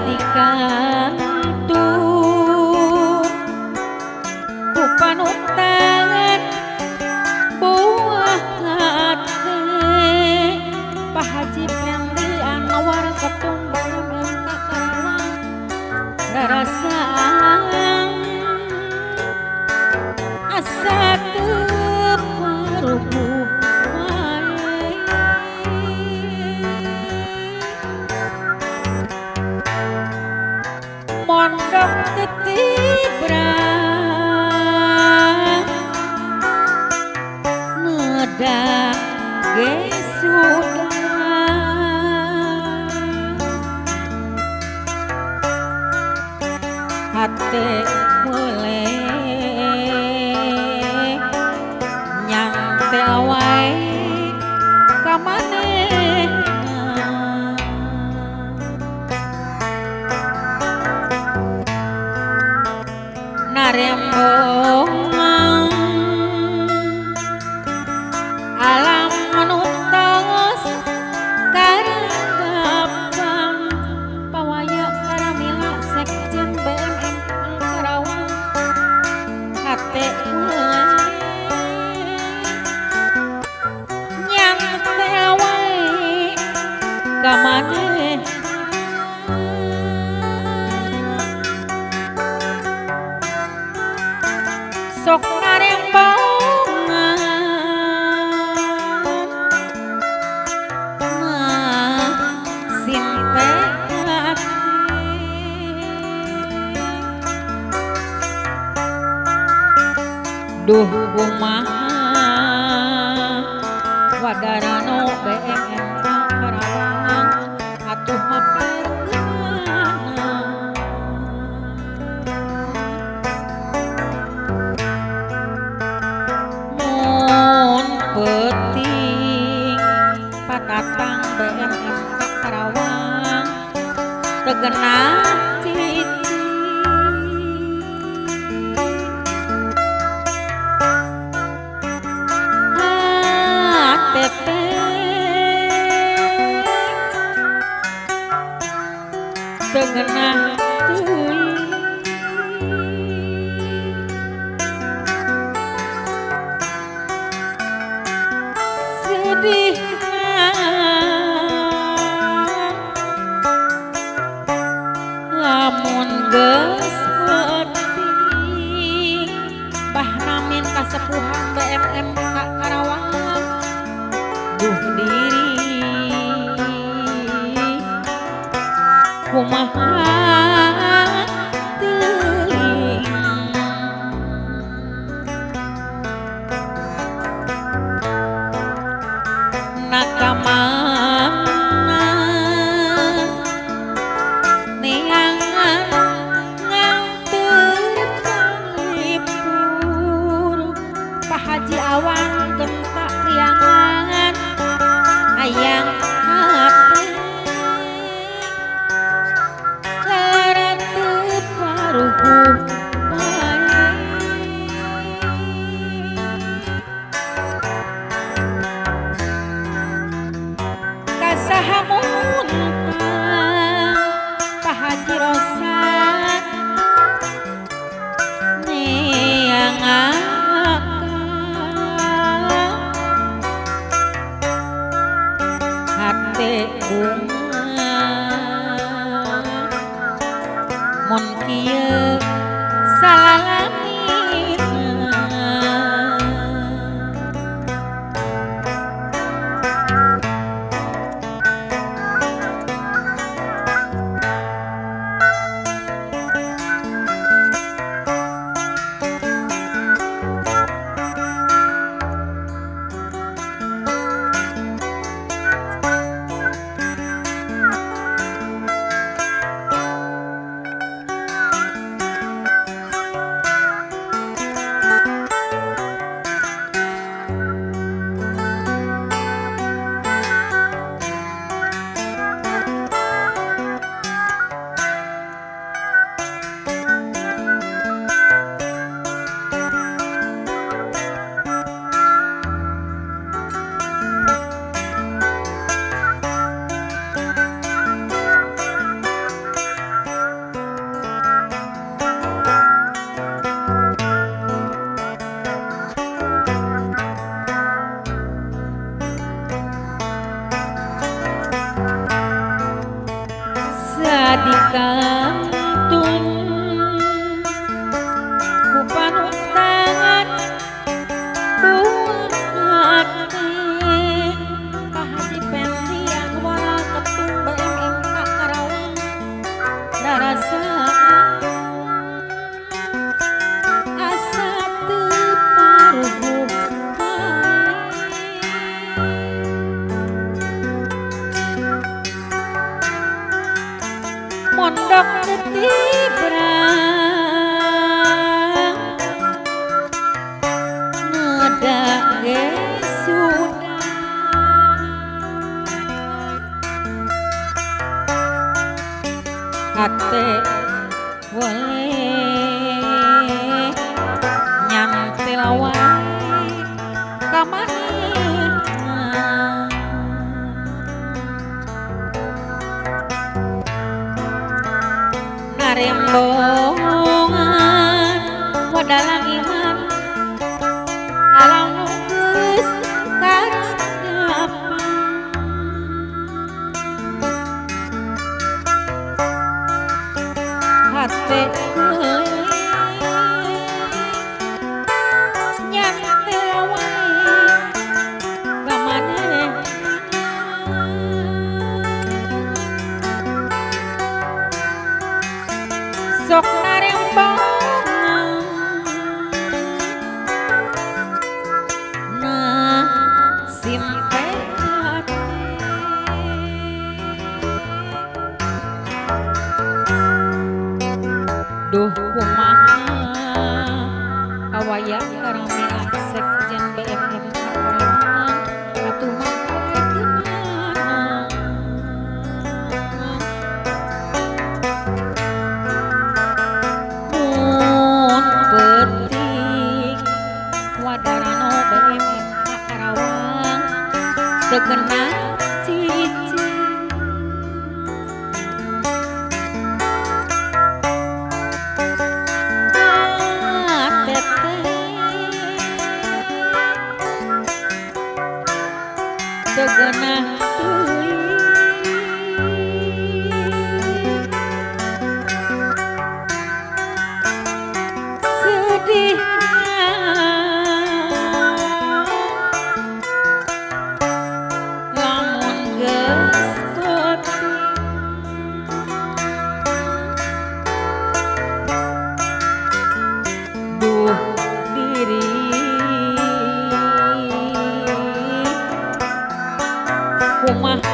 dikantuk ku panutan buah hati Pak Haji Pendi Anwar ketumbang kakak rarasaan asa teparuhu mondok tetibrang ngedak ge sudah hati boleh nyantel wae ka manehna narembongan alam menuntos karandapan pawaya karamila sekjen BMM Karawang hate mulai nyantel wae ka maneh sok narembongan simpe duh kumaha wadarano BMM Karawang atuh maparkeunana mun peuting patatang BMM Karawang tegenah cici tegenah teuing sedih lamun geus peuting bah namin kasepuhan BMM Karawang duh diri kumaha teuing nakamana neangan nganteur talipur Pak Haji Awang gentak priangan hayang hate kasahamun Pak Haji Rosan neangan ada sudah hati boleh nyantil wae kamana narembongan wadalang iman alam nugus karadapan hati nyantil wae kamana sok narembongan nah simpe duh kumaha awaya karami aksek jen BMM Karawang atuh mangkale gimana mun petik wadarano BMM Karawang tegena cici tegenah sedih lamun geus duh diri kumah